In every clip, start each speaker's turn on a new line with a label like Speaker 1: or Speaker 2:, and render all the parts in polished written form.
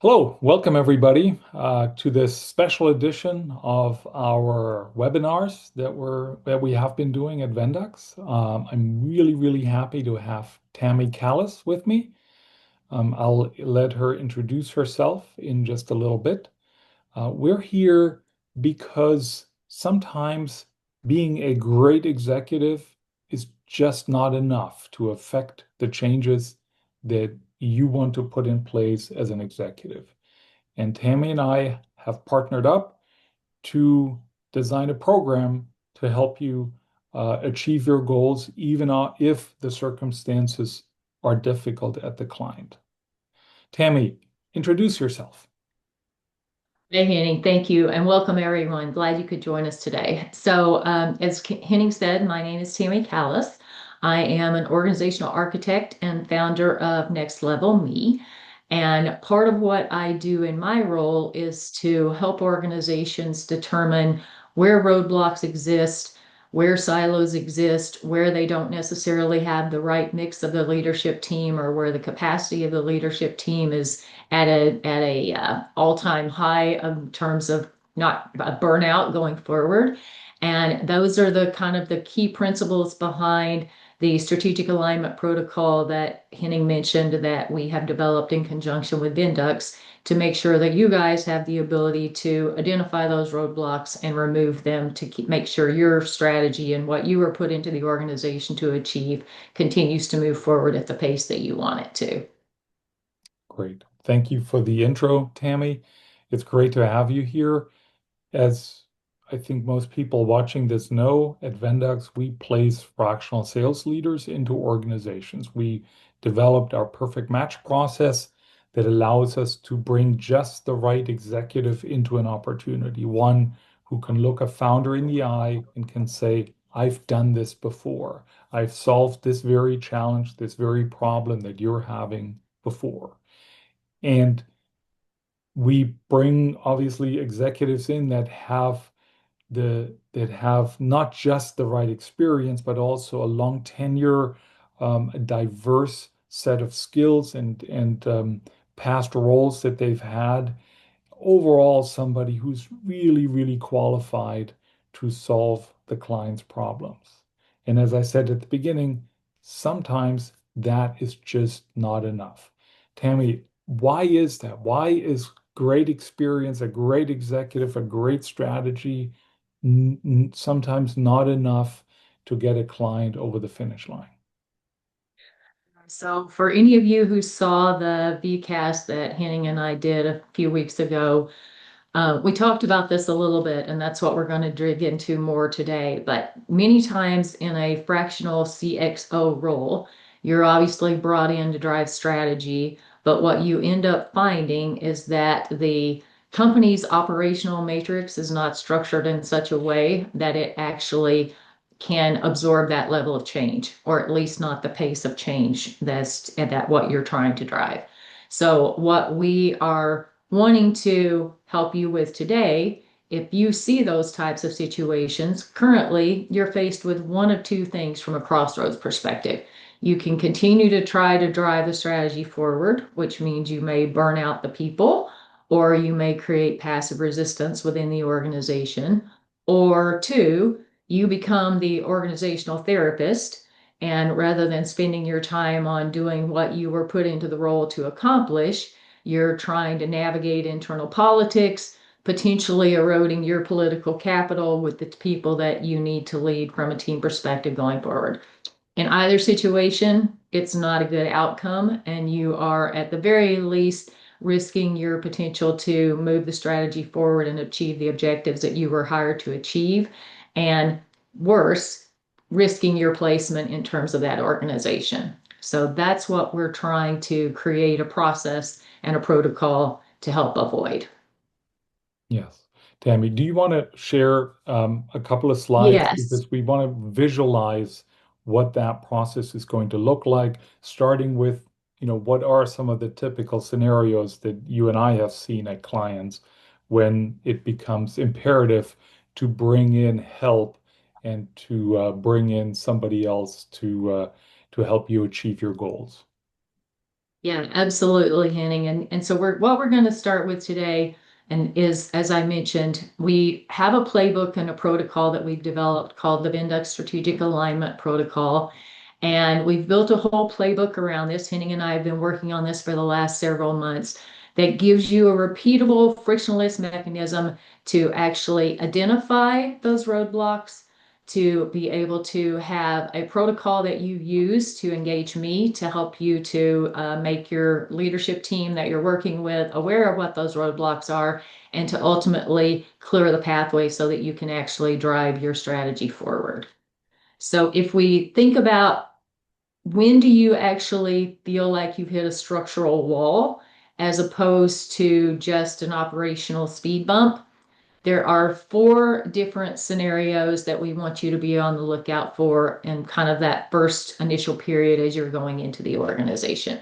Speaker 1: Hello, welcome everybody to this special edition of our webinars that we have been doing at Vendux. I'm really happy to have Tammy Callis with me. I'll let her introduce herself in just a little bit. We're here because sometimes being a great executive is just not enough to affect the changes that you want to put in place as an executive. And Tammy and I have partnered up to design a program to help you achieve your goals, even if the circumstances are difficult at the client. Tammy, introduce yourself.
Speaker 2: Hey, Henning, thank you, and welcome everyone. Glad you could join us today. As Henning said, my name is Tammy Callis. I am an organizational architect and founder of Next Level Me. And part of what I do in my role is to help organizations determine where roadblocks exist, where silos exist, where they don't necessarily have the right mix of the leadership team, or where the capacity of the leadership team is at a all-time high in terms of not a burnout going forward. And those are the kind of the key principles behind the strategic alignment protocol that Henning mentioned that we have developed in conjunction with Vendux to make sure that you guys have the ability to identify those roadblocks and remove them to make sure your strategy and what you were put into the organization to achieve continues to move forward at the pace that you want it to.
Speaker 1: Great. Thank you for the intro, Tammy. It's great to have you here. As I think most people watching this know, at Vendux, we place fractional sales leaders into organizations. We developed our perfect match process that allows us to bring just the right executive into an opportunity, one who can look a founder in the eye and can say, I've done this before. I've solved this very challenge, this very problem that you're having before. And we bring obviously executives in that have not just the right experience, but also a long tenure, a diverse set of skills and past roles that they've had. Overall, somebody who's really qualified to solve the client's problems. And as I said at the beginning, sometimes that is just not enough. Tammy, why is that? Why is great experience, a great executive, a great strategy sometimes not enough to get a client over the finish line?
Speaker 2: So, for any of you who saw the VCast that Henning and I did a few weeks ago, we talked about this a little bit, and that's what we're going to dig into more today. But many times in a fractional CXO role, you're obviously brought in to drive strategy, but what you end up finding is that the company's operational matrix is not structured in such a way that it actually can absorb that level of change, or at least not the pace of change that what you're trying to drive. So what we are wanting to help you with today, if you see those types of situations, currently you're faced with one of two things from a crossroads perspective. You can continue to try to drive the strategy forward, which means you may burn out the people, or you may create passive resistance within the organization. Or two, you become the organizational therapist. And rather than spending your time on doing what you were put into the role to accomplish, you're trying to navigate internal politics, potentially eroding your political capital with the people that you need to lead from a team perspective going forward. In either situation, it's not a good outcome, and you are at the very least risking your potential to move the strategy forward and achieve the objectives that you were hired to achieve. And worse, risking your placement in terms of that organization. So that's what we're trying to create a process and a protocol to help avoid.
Speaker 1: Yes. Tammy, do you want to share a couple of slides
Speaker 2: Yes.
Speaker 1: because we want to visualize what that process is going to look like, starting with, what are some of the typical scenarios that you and I have seen at clients when it becomes imperative to bring in help and to bring in somebody else to help you achieve your goals?
Speaker 2: Yeah, absolutely, Henning. And so what we're going to start with today and is, as I mentioned, we have a playbook and a protocol that we've developed called the Vendux Strategic Alignment Protocol. And we've built a whole playbook around this. Henning and I have been working on this for the last several months that gives you a repeatable, frictionless mechanism to actually identify those roadblocks, to be able to have a protocol that you use to engage me to help you to make your leadership team that you're working with aware of what those roadblocks are, and to ultimately clear the pathway so that you can actually drive your strategy forward. So if we think about when do you actually feel like you've hit a structural wall as opposed to just an operational speed bump, there are four different scenarios that we want you to be on the lookout for in kind of that first initial period as you're going into the organization.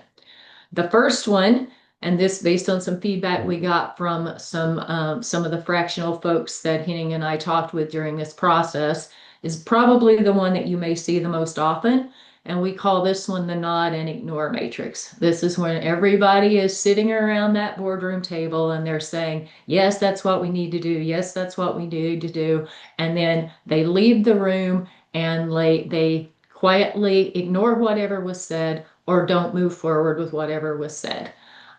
Speaker 2: The first one, and this based on some feedback we got from some of the fractional folks that Henning and I talked with during this process, is probably the one that you may see the most often. And we call this one the nod and ignore matrix. This is when everybody is sitting around that boardroom table and they're saying, yes, that's what we need to do. Yes, that's what we need to do. And then they leave the room and they quietly ignore whatever was said or don't move forward with whatever was said.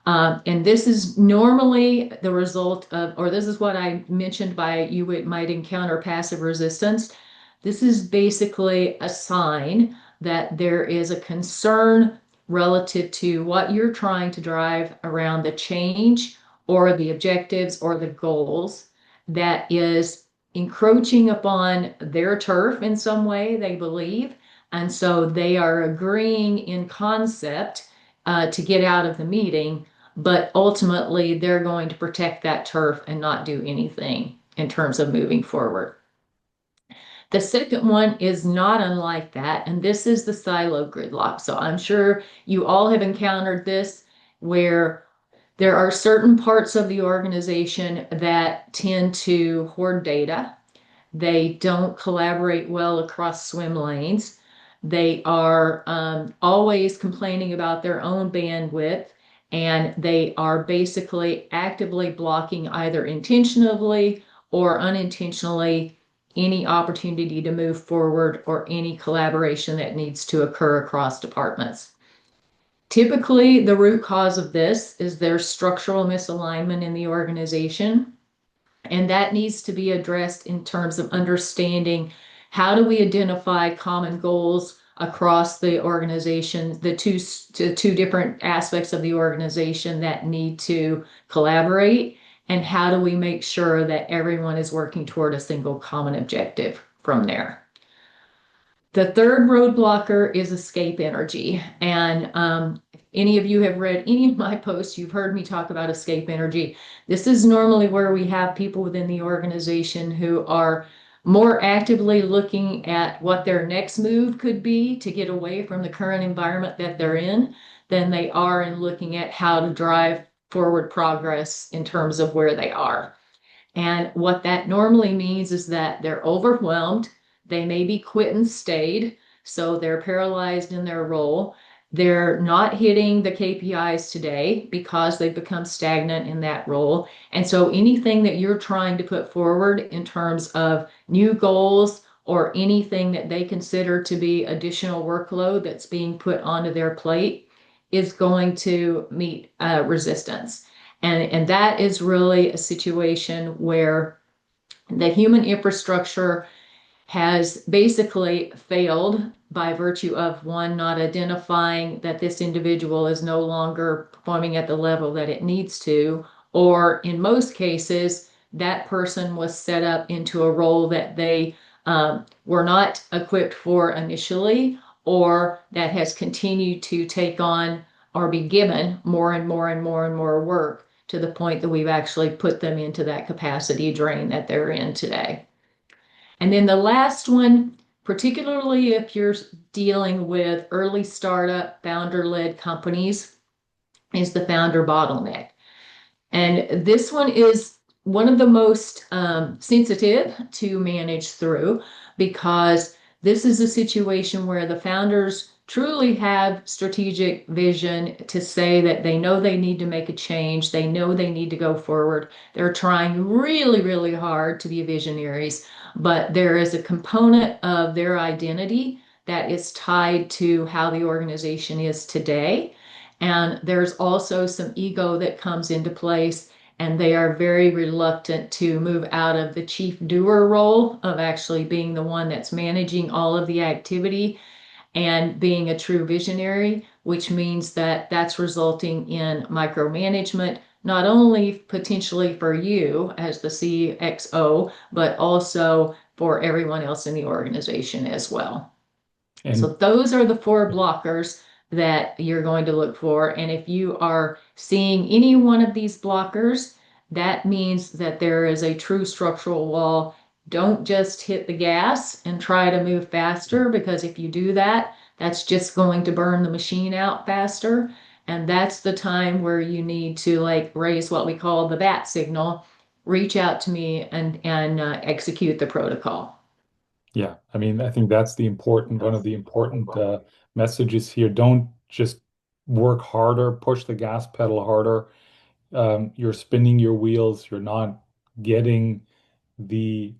Speaker 2: And this is normally the result of, or this is what I mentioned by you might encounter passive resistance. This is basically a sign that there is a concern relative to what you're trying to drive around the change or the objectives or the goals that is encroaching upon their turf in some way, they believe. And so they are agreeing in concept to get out of the meeting, but ultimately they're going to protect that turf and not do anything in terms of moving forward. The second one is not unlike that, and this is the silo gridlock. So I'm sure you all have encountered this where there are certain parts of the organization that tend to hoard data. They don't collaborate well across swim lanes. They are always complaining about their own bandwidth, and they are basically actively blocking either intentionally or unintentionally any opportunity to move forward or any collaboration that needs to occur across departments. Typically, the root cause of this is their structural misalignment in the organization. And that needs to be addressed in terms of understanding how do we identify common goals across the organization, the two different aspects of the organization that need to collaborate, and how do we make sure that everyone is working toward a single common objective from there. The third roadblocker is escape energy. And if any of you have read any of my posts, you've heard me talk about escape energy. This is normally where we have people within the organization who are more actively looking at what their next move could be to get away from the current environment that they're in than they are in looking at how to drive forward progress in terms of where they are. And what that normally means is that they're overwhelmed. They may be quit and stayed, so they're paralyzed in their role. They're not hitting the KPIs today because they've become stagnant in that role. And so anything that you're trying to put forward in terms of new goals or anything that they consider to be additional workload that's being put onto their plate is going to meet resistance. And that is really a situation where the human infrastructure has basically failed by virtue of one, not identifying that this individual is no longer performing at the level that it needs to, or in most cases, that person was set up into a role that they were not equipped for initially, or that has continued to take on or be given more and more and more and more work to the point that we've actually put them into that capacity drain that they're in today. And then the last one, particularly if you're dealing with early startup founder-led companies, is the founder bottleneck. And this one is one of the most sensitive to manage through because this is a situation where the founders truly have strategic vision to say that they know they need to make a change, they know they need to go forward. They're trying really, really hard to be visionaries, but there is a component of their identity that is tied to how the organization is today. And there's also some ego that comes into place, and they are very reluctant to move out of the chief doer role of actually being the one that's managing all of the activity and being a true visionary, which means that that's resulting in micromanagement, not only potentially for you as the CXO, but also for everyone else in the organization as well. So
Speaker 1: And
Speaker 2: those are the four blockers that you're going to look for. And if you are seeing any one of these blockers, that means that there is a true structural wall. Don't just hit the gas and try to move faster, because if you do that, that's just going to burn the machine out faster. And that's the time where you need to like raise what we call the bat signal, reach out to me and execute the protocol.
Speaker 1: yeah, I mean, I think that's the important, one of the important messages here. Don't just work harder, push the gas pedal harder. You're spinning your wheels. You're not getting the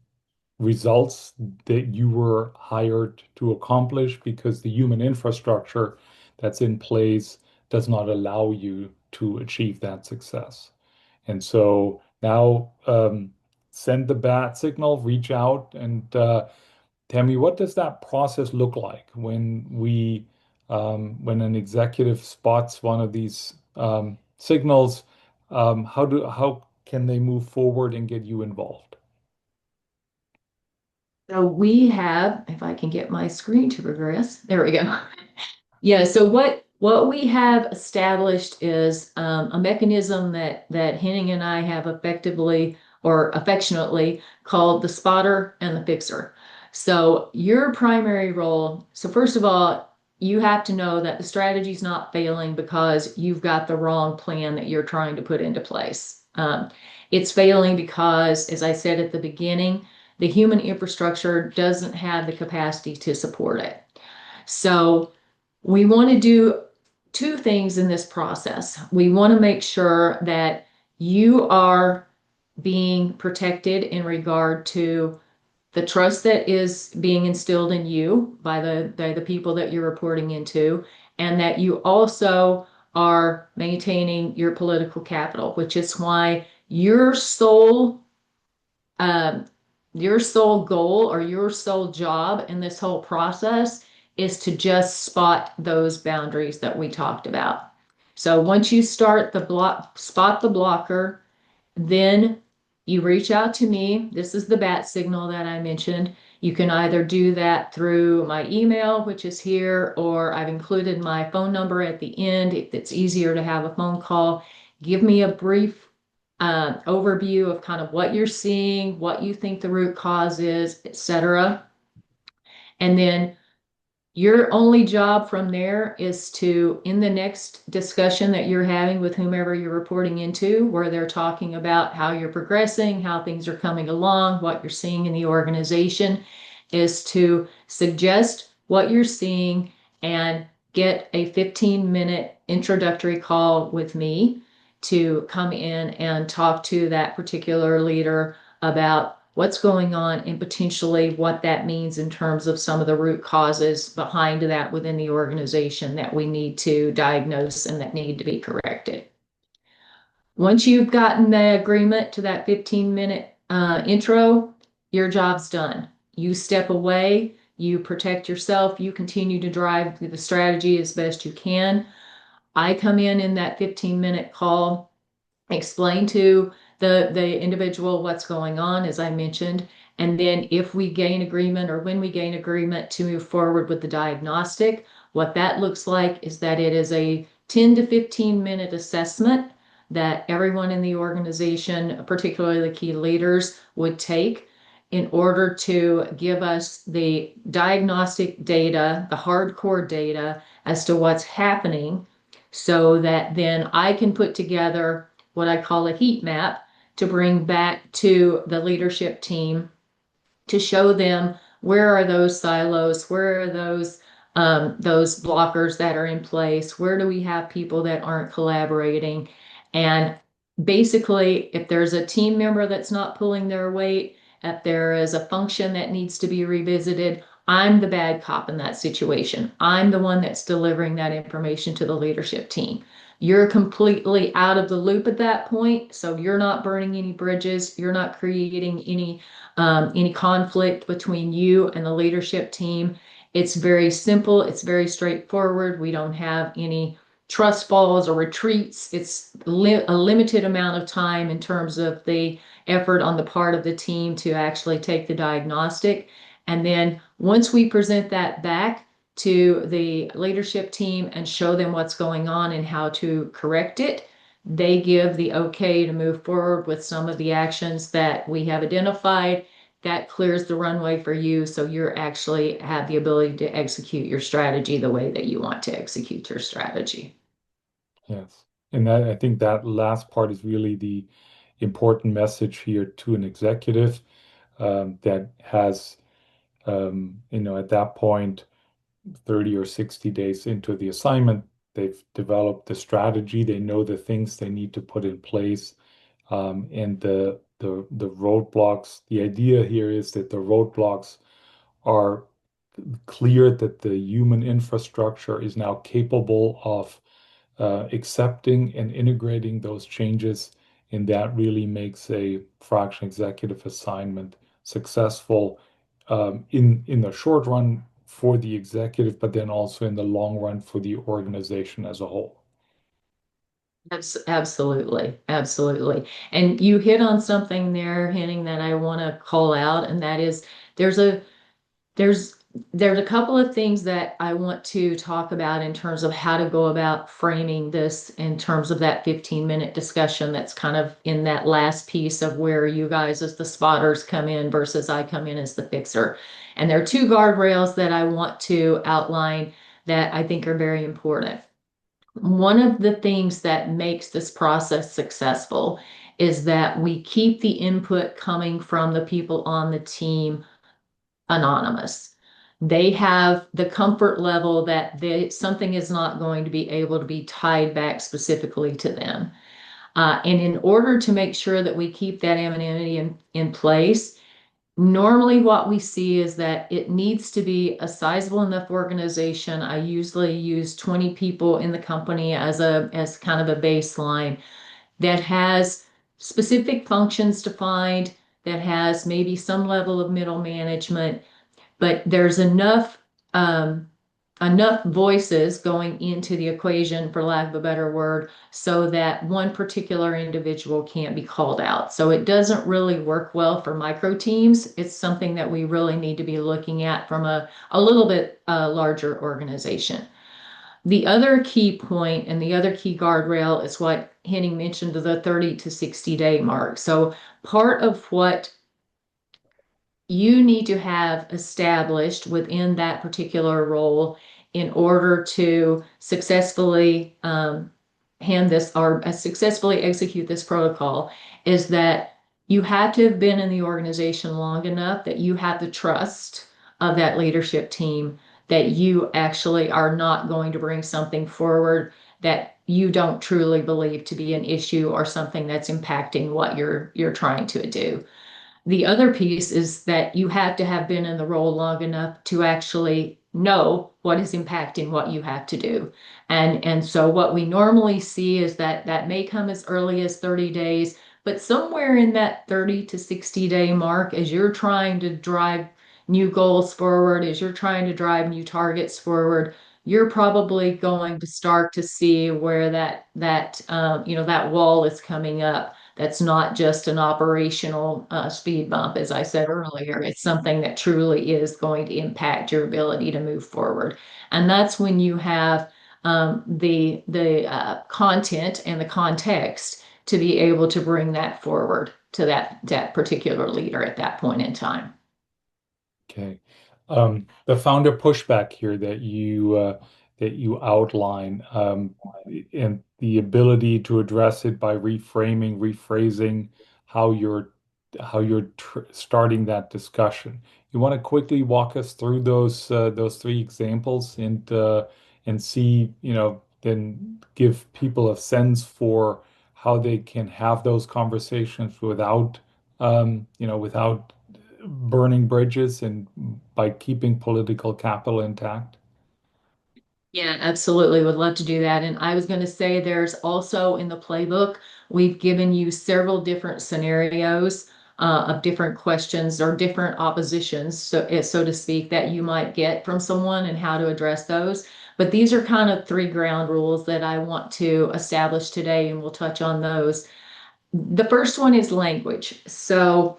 Speaker 1: results that you were hired to accomplish because the human infrastructure that's in place does not allow you to achieve that success. And so now send the bat signal, reach out, and tell me, what does that process look like when an executive spots one of these signals? How can they move forward and get you involved?
Speaker 2: So we have, if I can get my screen to progress, there we go. Yeah, so what we have established is a mechanism that Henning and I have effectively or affectionately called the spotter and the fixer. So your primary role, so first of all, you have to know that the strategy is not failing because you've got the wrong plan that you're trying to put into place. It's failing because, as I said at the beginning, the human infrastructure doesn't have the capacity to support it. So we want to do two things in this process. We want to make sure that you are being protected in regard to the trust that is being instilled in you by the people that you're reporting into, and that you also are maintaining your political capital, which is why um, your sole goal or your sole job in this whole process is to just spot those boundaries that we talked about. So once you spot the blocker, then you reach out to me. This is the bat signal that I mentioned. You can either do that through my email, which is here, or I've included my phone number at the end if it's easier to have a phone call. Give me a brief overview of kind of what you're seeing, what you think the root cause is, etc. And then your only job from there is to, in the next discussion that you're having with whomever you're reporting into, where they're talking about how you're progressing, how things are coming along, what you're seeing in the organization, is to suggest what you're seeing and get a 15-minute introductory call with me to come in and talk to that particular leader about what's going on and potentially what that means in terms of some of the root causes behind that within the organization that we need to diagnose and that need to be corrected. Once you've gotten the agreement to that 15-minute intro, your job's done. You step away, you protect yourself, you continue to drive the strategy as best you can. I come in that 15-minute call, explain to the individual what's going on, as I mentioned, and then if we gain agreement or when we gain agreement to move forward with the diagnostic, what that looks like is that it is a 10 to 15-minute assessment that everyone in the organization, particularly the key leaders, would take in order to give us the diagnostic data, the hardcore data as to what's happening, so that then I can put together what I call a heat map to bring back to the leadership team to show them where are those silos, where are those those blockers that are in place? Where do we have people that aren't collaborating? And basically, if there's a team member that's not pulling their weight, if there is a function that needs to be revisited, I'm the bad cop in that situation. I'm the one that's delivering that information to the leadership team. You're completely out of the loop at that point, so you're not burning any bridges. You're not creating any conflict between you and the leadership team. It's very simple. It's very straightforward. We don't have any trust falls or retreats. It's a limited amount of time in terms of the effort on the part of the team to actually take the diagnostic. And then once we present that back to the leadership team and show them what's going on and how to correct it, they give the okay to move forward with some of the actions that we have identified. That clears the runway for you, so you're actually have the ability to execute your strategy the way that you want to execute your strategy.
Speaker 1: Yes. And that, I think that last part is really the important message here to an executive that has, at that point, 30 or 60 days into the assignment, they've developed the strategy. They know the things they need to put in place, and the roadblocks. The idea here is that the roadblocks are clear, that the human infrastructure is now capable of accepting and integrating those changes, and that really makes a fraction executive assignment successful in the short run for the executive, but then also in the long run for the organization as a whole.
Speaker 2: Absolutely, absolutely. And you hit on something there, Henning, that I want to call out, and that is there's a there's there's a couple of things that I want to talk about in terms of how to go about framing this in terms of that 15-minute discussion that's kind of in that last piece of where you guys as the spotters come in versus I come in as the fixer. And there are two guardrails that I want to outline that I think are very important. One of the things that makes this process successful is that we keep the input coming from the people on the team anonymous. They have the comfort level that something is not going to be able to be tied back specifically to them. And in order to make sure that we keep that anonymity in place, normally what we see is that it needs to be a sizable enough organization. I usually use 20 people in the company as kind of a baseline that has specific functions defined, that has maybe some level of middle management, but there's um, enough voices going into the equation, for lack of a better word, so that one particular individual can't be called out. So it doesn't really work well for micro teams. It's something that we really need to be looking at from a little bit larger organization. The other key point and the other key guardrail is what Henning mentioned, the 30 to 60 day mark. So part of what you need to have established within that particular role in order to successfully hand this or successfully execute this protocol is that you have to have been in the organization long enough that you have the trust of that leadership team that you actually are not going to bring something forward that you don't truly believe to be an issue or something that's impacting what you're trying to do. The other piece is that you have to have been in the role long enough to actually know what is impacting what you have to do. And so what we normally see is that that may come as early as 30 days, but somewhere in that 30 to 60 day mark, as you're trying to drive new goals forward, as you're trying to drive new targets forward, you're probably going to start to see where that wall is coming up. That's not just an operational speed bump, as I said earlier. It's something that truly is going to impact your ability to move forward. And that's when you have the content and the context to be able to bring that forward to that particular leader at that point in time.
Speaker 1: Okay. The founder pushback here that you outline, and the ability to address it by rephrasing how you're starting that discussion. you want to quickly walk us through those three examples and see, then give people a sense for how they can have those conversations without burning bridges and by keeping political capital intact.
Speaker 2: Yeah, absolutely. Would love to do that. And I was going to say there's also in the playbook, we've given you several different scenarios of different questions or different oppositions, so to speak, that you might get from someone and how to address those. But these are kind of three ground rules that I want to establish today, and we'll touch on those. The first one is language. So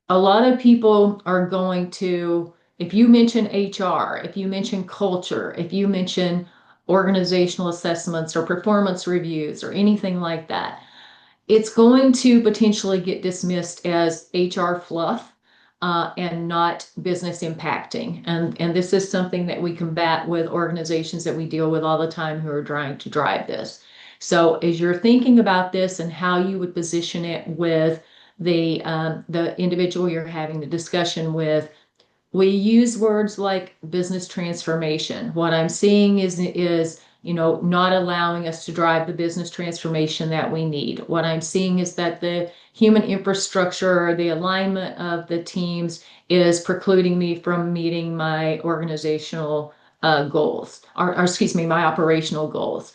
Speaker 2: a lot of people are going to, if you mention HR, if you mention culture, if you mention organizational assessments or performance reviews or anything like that, it's going to potentially get dismissed as HR fluff and not business impacting. And this is something that we combat with organizations that we deal with all the time who are trying to drive this. So as you're thinking about this and how you would position it with the individual you're having the discussion with, we use words like business transformation. What I'm seeing is not allowing us to drive the business transformation that we need. What I'm seeing is that the human infrastructure or the alignment of the teams is precluding me from meeting my organizational goals, or excuse me, my operational goals.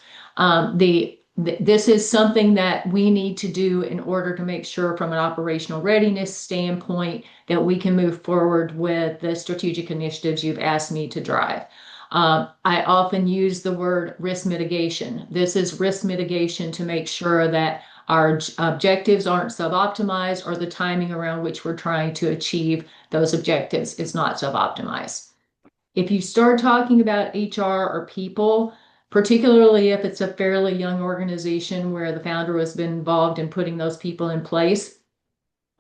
Speaker 2: This is something that we need to do in order to make sure from an operational readiness standpoint that we can move forward with the strategic initiatives you've asked me to drive. I often use the word risk mitigation. This is risk mitigation to make sure that our objectives aren't sub-optimized or the timing around which we're trying to achieve those objectives is not sub-optimized. If you start talking about HR or people, particularly if it's a fairly young organization where the founder has been involved in putting those people in place,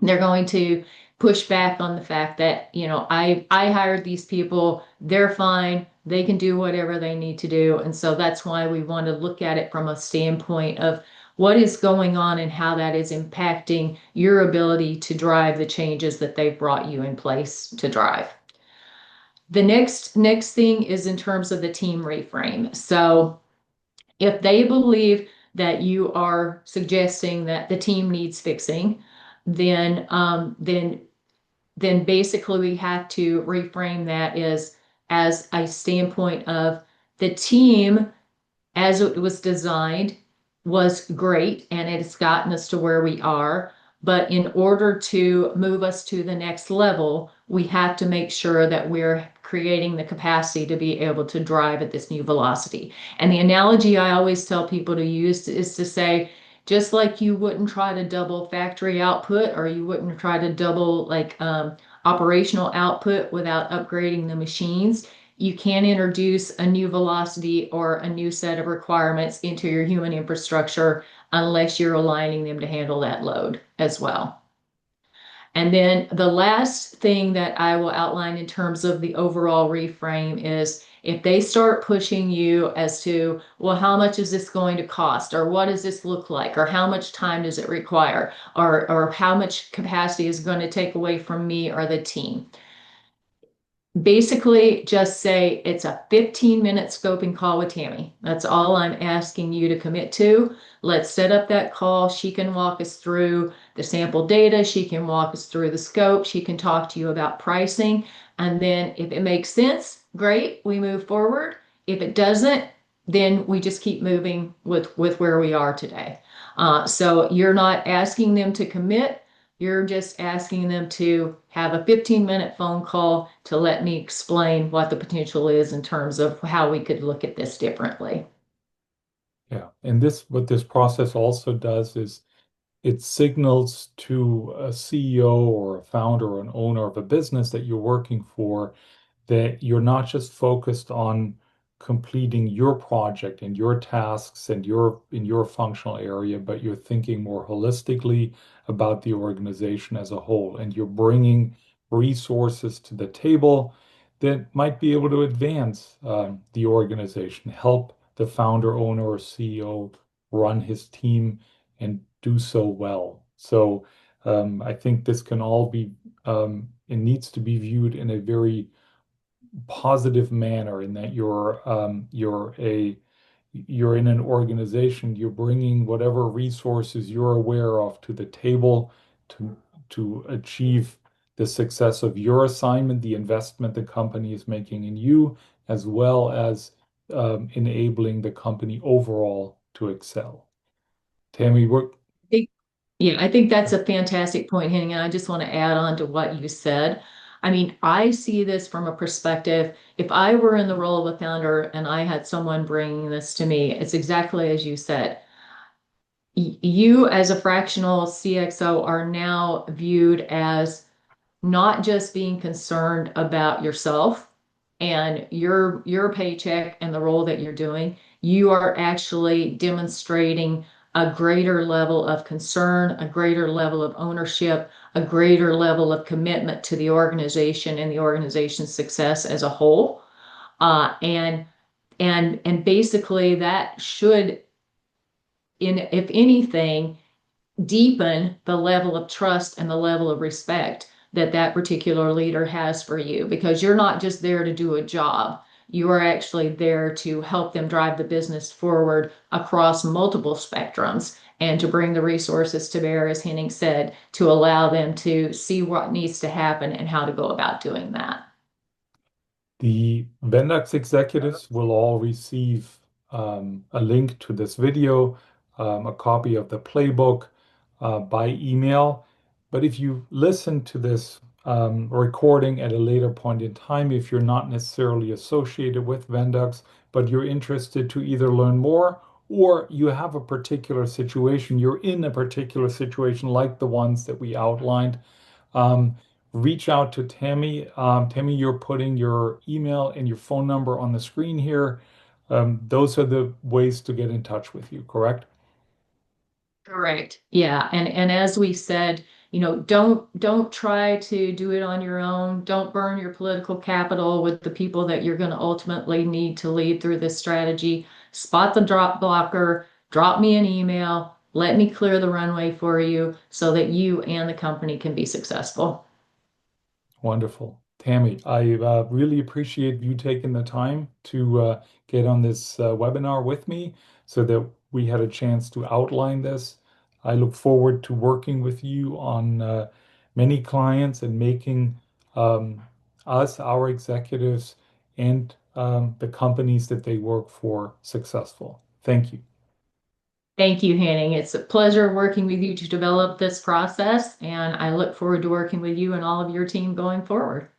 Speaker 2: they're going to push back on the fact that, I hired these people, they're fine, they can do whatever they need to do. And so that's why we want to look at it from a standpoint of what is going on and how that is impacting your ability to drive the changes that they've brought you in place to drive. The next thing is in terms of the team reframe. So if they believe that you are suggesting that the team needs fixing, then basically we have to reframe that as a standpoint of the team as it was designed was great and it's gotten us to where we are. But in order to move us to the next level, we have to make sure that we're creating the capacity to be able to drive at this new velocity. And the analogy I always tell people to use is to say, just like you wouldn't try to double factory output or you wouldn't try to double operational output without upgrading the machines, you can't introduce a new velocity or a new set of requirements into your human infrastructure unless you're aligning them to handle that load as well. And then the last thing that I will outline in terms of the overall reframe is if they start pushing you as to, well, how much is this going to cost? Or what does this look like? Or how much time does it require? Or how much capacity is going to take away from me or the team? Basically just say it's a 15-minute scoping call with Tammy. That's all I'm asking you to commit to. Let's set up that call. She can walk us through the sample data. She can walk us through the scope. She can talk to you about pricing. And then if it makes sense, great, we move forward. If it doesn't, then we just keep moving with where we are today. So you're not asking them to commit. You're just asking them to have a 15-minute phone call to let me explain what the potential is in terms of how we could look at this differently.
Speaker 1: Yeah. And what this process also does is it signals to a CEO or a founder or an owner of a business that you're working for that you're not just focused on completing your project and your tasks and your in your functional area, but you're thinking more holistically about the organization as a whole, and you're bringing resources to the table that might be able to advance the organization, help the founder, owner, or CEO run his team and do so well. So I think this can all be it needs to be viewed in a very positive manner in that you're in an organization, you're bringing whatever resources you're aware of to the table to achieve the success of your assignment, the investment the company is making in you, as well as enabling the company overall to excel. Tammy,
Speaker 2: Yeah, I think that's a fantastic point, Henning, and I just want to add on to what you said. I mean, I see this from a perspective, if I were in the role of a founder and I had someone bringing this to me, it's exactly as you said. You, as a fractional CXO, are now viewed as not just being concerned about yourself and your paycheck and the role that you're doing, you are actually demonstrating a greater level of concern, a greater level of ownership, a greater level of commitment to the organization and the organization's success as a whole. And basically that should, in if anything, deepen the level of trust and the level of respect that that particular leader has for you because you're not just there to do a job. You are actually there to help them drive the business forward across multiple spectrums and to bring the resources to bear, as Henning said, to allow them to see what needs to happen and how to go about doing that.
Speaker 1: The Vendux executives will all receive a link to this video, a copy of the playbook by email. But if you listen to this recording at a later point in time, if you're not necessarily associated with Vendux, but you're interested to either learn more or you have a particular situation, you're in a particular situation like the ones that we outlined, um, reach out to Tammy. Tammy, you're putting your email and your phone number on the screen here. Those are the ways to get in touch with you, correct?
Speaker 2: Correct. Yeah. And as we said, don't try to do it on your own. Don't burn your political capital with the people that you're going to ultimately need to lead through this strategy. Spot the drop blocker, drop me an email, let me clear the runway for you so that you and the company can be successful.
Speaker 1: Wonderful. Tammy, I really appreciate you taking the time to get on this webinar with me so that we had a chance to outline this. I look forward to working with you on many clients and making um, us, our executives, and the companies that they work for successful. Thank you.
Speaker 2: Thank you, Hanning. It's a pleasure working with you to develop this process, and I look forward to working with you and all of your team going forward.